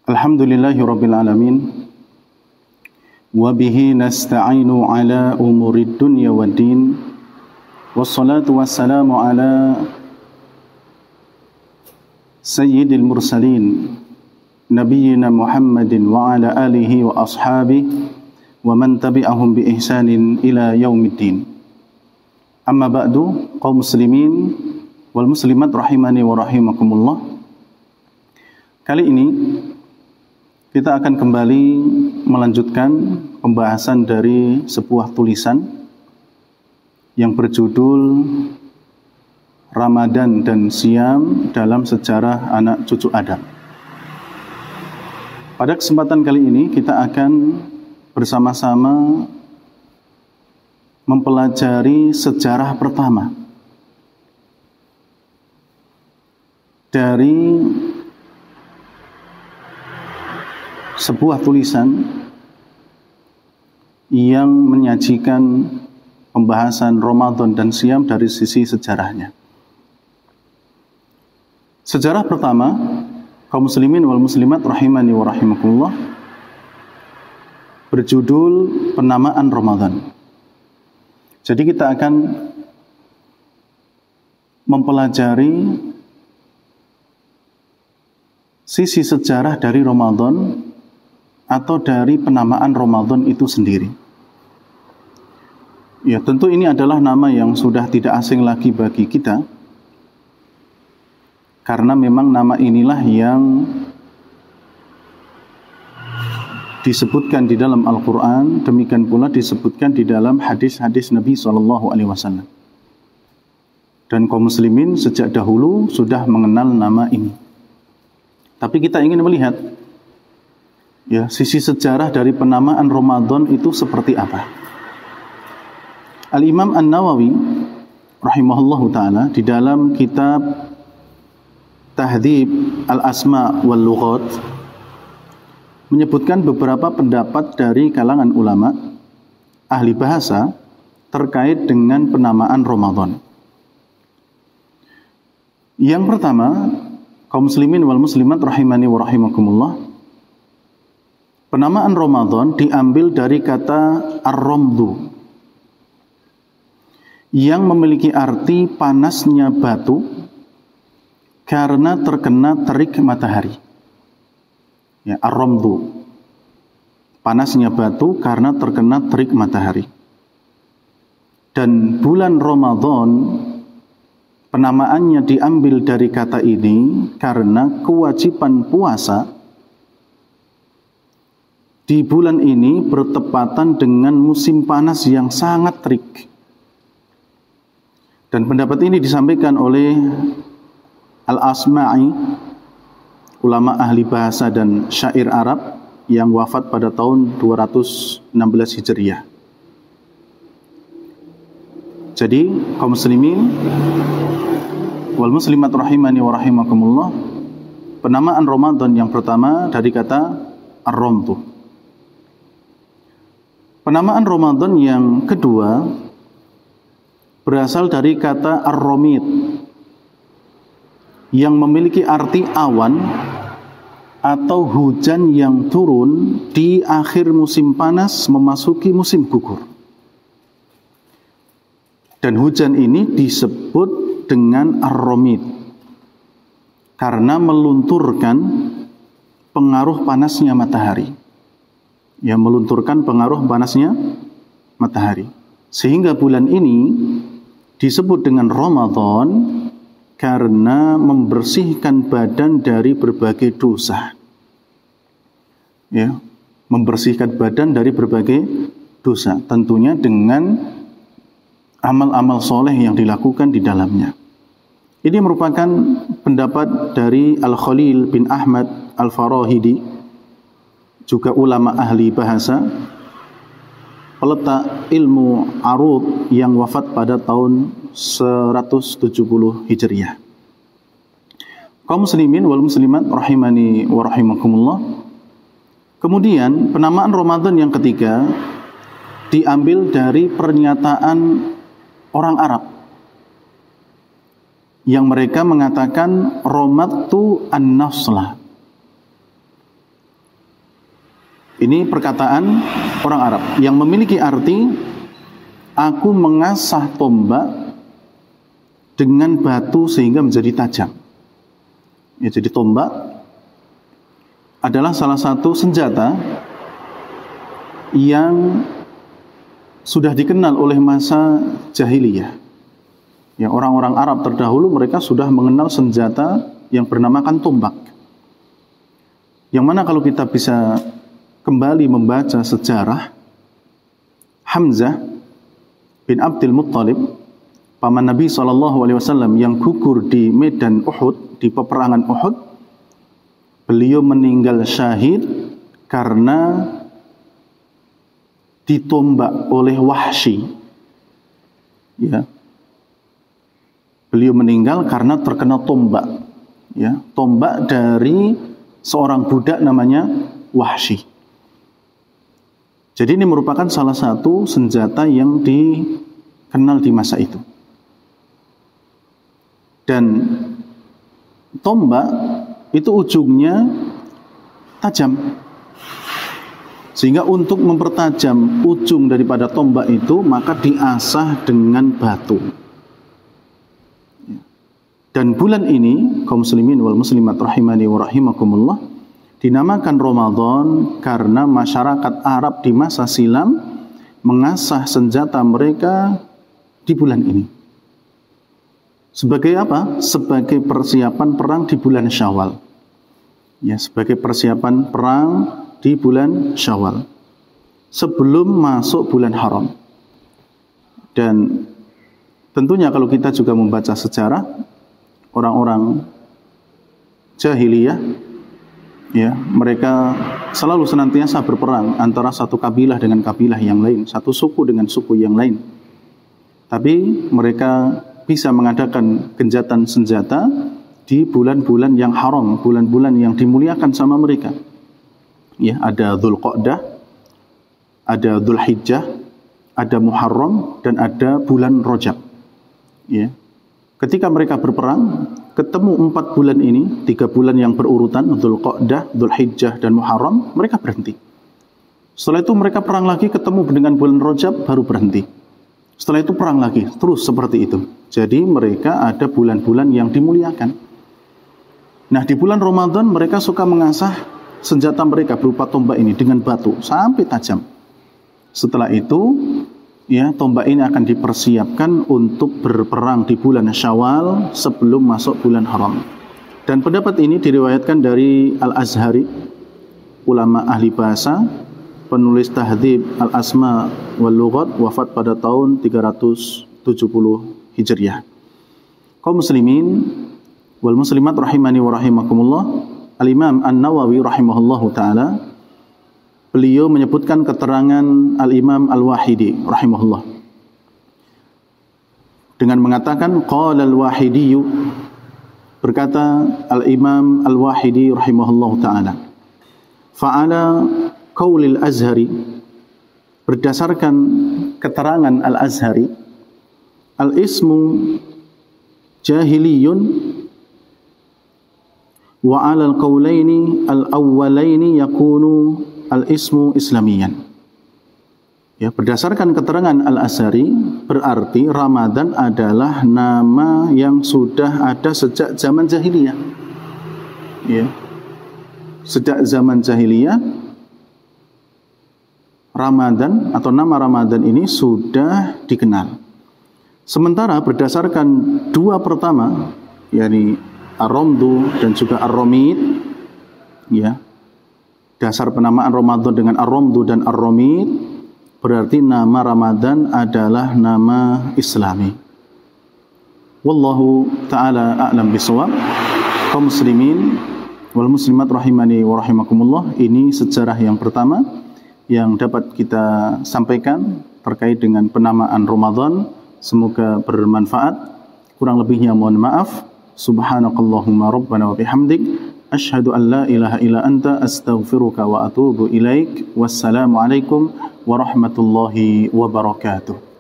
Alhamdulillahi Rabbil Alamin. Wabihi nasta'inu ala umurid dunya wa din. Wassalatu wassalamu ala sayyidil mursalin Nabiyyina Muhammadin wa ala alihi wa ashabihi wa man tabi'ahum bi ihsanin ila yaumiddin. Amma ba'du, kaum muslimin wal muslimat rahimani wa rahimakumullah. Kali ini kita akan kembali melanjutkan pembahasan dari sebuah tulisan yang berjudul Ramadan dan Siam dalam Sejarah Anak Cucu Adam. Pada kesempatan kali ini kita akan bersama-sama mempelajari sejarah pertama dari sebuah tulisan yang menyajikan pembahasan Ramadan dan Siam dari sisi sejarahnya. Sejarah pertama, kaum muslimin wal muslimat rahimani wa rahimakumullah, berjudul Penamaan Ramadan. Jadi kita akan mempelajari sisi sejarah dari Ramadan atau dari penamaan Ramadan itu sendiri. Ya, tentu ini adalah nama yang sudah tidak asing lagi bagi kita, karena memang nama inilah yang disebutkan di dalam Al-Quran, demikian pula disebutkan di dalam hadis-hadis Nabi SAW. Dan kaum muslimin sejak dahulu sudah mengenal nama ini. Tapi kita ingin melihat ya, sisi sejarah dari penamaan Ramadan itu seperti apa. Al-Imam An-Nawawi rahimahullahu ta'ala di dalam kitab Tahdhib Al-Asma wal Lughat menyebutkan beberapa pendapat dari kalangan ulama ahli bahasa terkait dengan penamaan Ramadan. Yang pertama, kaum muslimin wal muslimat rahimani wa rahimakumullah, penamaan Ramadan diambil dari kata ar-ramdu yang memiliki arti panasnya batu karena terkena terik matahari. Ya, ar-ramdu, panasnya batu karena terkena terik matahari. Dan bulan Ramadan penamaannya diambil dari kata ini karena kewajiban puasa di bulan ini bertepatan dengan musim panas yang sangat terik. Dan pendapat ini disampaikan oleh Al-Asma'i, ulama ahli bahasa dan syair Arab yang wafat pada tahun 216 Hijriah. Jadi kaum muslimin wal muslimat rahimani wa rahimakumullah, penamaan Ramadan yang pertama dari kata ar-ramdu. Penamaan Ramadan yang kedua berasal dari kata ar-ramid yang memiliki arti awan atau hujan yang turun di akhir musim panas memasuki musim gugur. Dan hujan ini disebut dengan ar-ramid karena melunturkan pengaruh panasnya matahari. Ya, melunturkan pengaruh panasnya matahari. Sehingga bulan ini disebut dengan Ramadan karena membersihkan badan dari berbagai dosa. Ya, membersihkan badan dari berbagai dosa, tentunya dengan amal-amal soleh yang dilakukan di dalamnya. Ini merupakan pendapat dari Al-Khalil bin Ahmad Al-Farahidi, juga ulama ahli bahasa, peletak ilmu arud yang wafat pada tahun 170 Hijriah. Kaum muslimin wal muslimat rahimani wa rahimakumullah. Kemudian penamaan Ramadan yang ketiga diambil dari pernyataan orang Arab yang mereka mengatakan romadtu an-nasla. Ini perkataan orang Arab yang memiliki arti aku mengasah tombak dengan batu sehingga menjadi tajam. Ya, jadi tombak adalah salah satu senjata yang sudah dikenal oleh masa jahiliyah. Ya, orang-orang Arab terdahulu mereka sudah mengenal senjata yang bernamakan tombak. Yang mana kalau kita bisa kembali membaca sejarah, Hamzah bin Abdul Muttalib, paman Nabi SAW yang gugur di medan Uhud, di peperangan Uhud, beliau meninggal syahid karena ditombak oleh Wahsy. Ya. Beliau meninggal karena terkena tombak. Ya, tombak dari seorang budak namanya Wahsy. Jadi ini merupakan salah satu senjata yang dikenal di masa itu. Dan tombak itu ujungnya tajam. Sehingga untuk mempertajam ujung daripada tombak itu, maka diasah dengan batu. Dan bulan ini, kaum muslimin wal muslimat rahimani wa rahimakumullah, dinamakan Ramadan karena masyarakat Arab di masa silam mengasah senjata mereka di bulan ini. Sebagai apa? Sebagai persiapan perang di bulan Syawal. Ya, sebagai persiapan perang di bulan Syawal. Sebelum masuk bulan haram. Dan tentunya kalau kita juga membaca sejarah, orang-orang jahiliyah, ya, mereka selalu senantiasa berperang antara satu kabilah dengan kabilah yang lain, satu suku dengan suku yang lain. Tapi mereka bisa mengadakan genjatan senjata di bulan-bulan yang haram, bulan-bulan yang dimuliakan sama mereka. Ya, ada Dzulqa'dah, ada Dzulhijjah, ada Muharram, dan ada bulan Rajab. Ya. Ketika mereka berperang, ketemu 4 bulan ini, 3 bulan yang berurutan, Dzulqa'dah, Dzulhijjah, dan Muharram, mereka berhenti. Setelah itu mereka perang lagi, ketemu dengan bulan Rajab, baru berhenti. Setelah itu perang lagi, terus seperti itu. Jadi mereka ada bulan-bulan yang dimuliakan. Nah, di bulan Ramadan mereka suka mengasah senjata mereka berupa tombak ini dengan batu sampai tajam. Setelah itu, ya, tombak ini akan dipersiapkan untuk berperang di bulan Syawal sebelum masuk bulan haram. Dan pendapat ini diriwayatkan dari Al-Azhari, ulama ahli bahasa, penulis Tahdhib Al-Asma wal Lughat, wafat pada tahun 370 Hijriah. Kaum muslimin wal muslimat rahimani wa rahimakumullah, Al-Imam An-Nawawi rahimahullahu ta'ala, beliau menyebutkan keterangan Al-Imam Al-Wahidi rahimahullah dengan mengatakan qala Al-Wahidi, berkata Al-Imam Al-Wahidi rahimahullah ta'ala, fa'ala qaulil Azhari, berdasarkan keterangan Al-Azhari, al-ismu jahiliyun wa 'ala al-qaulaini al-awwalaini yakunu al-ismu islamiyan. Ya, berdasarkan keterangan Al-Azhari, berarti Ramadan adalah nama yang sudah ada sejak zaman jahiliyah. Ya. Sejak zaman jahiliyah, Ramadan atau nama Ramadan ini sudah dikenal. Sementara berdasarkan 2 pertama, yakni Ar-Ramdu dan juga Ar-Ramid, ya, dasar penamaan Ramadan dengan Ar-Ramdu dan Ar-Ramid, berarti nama Ramadan adalah nama Islami. Wallahu ta'ala a'lam bishawab. Kaum muslimin wal muslimat rahimani wa rahimakumullah, ini sejarah yang pertama yang dapat kita sampaikan terkait dengan penamaan Ramadan. Semoga bermanfaat. Kurang lebihnya mohon maaf. Subhanakallahumma rabbana wa bihamdik, asyhadu an la ilaha illa anta, astaghfiruka wa atubu ilaik. Wassalamu alaikum warahmatullahi wabarakatuh.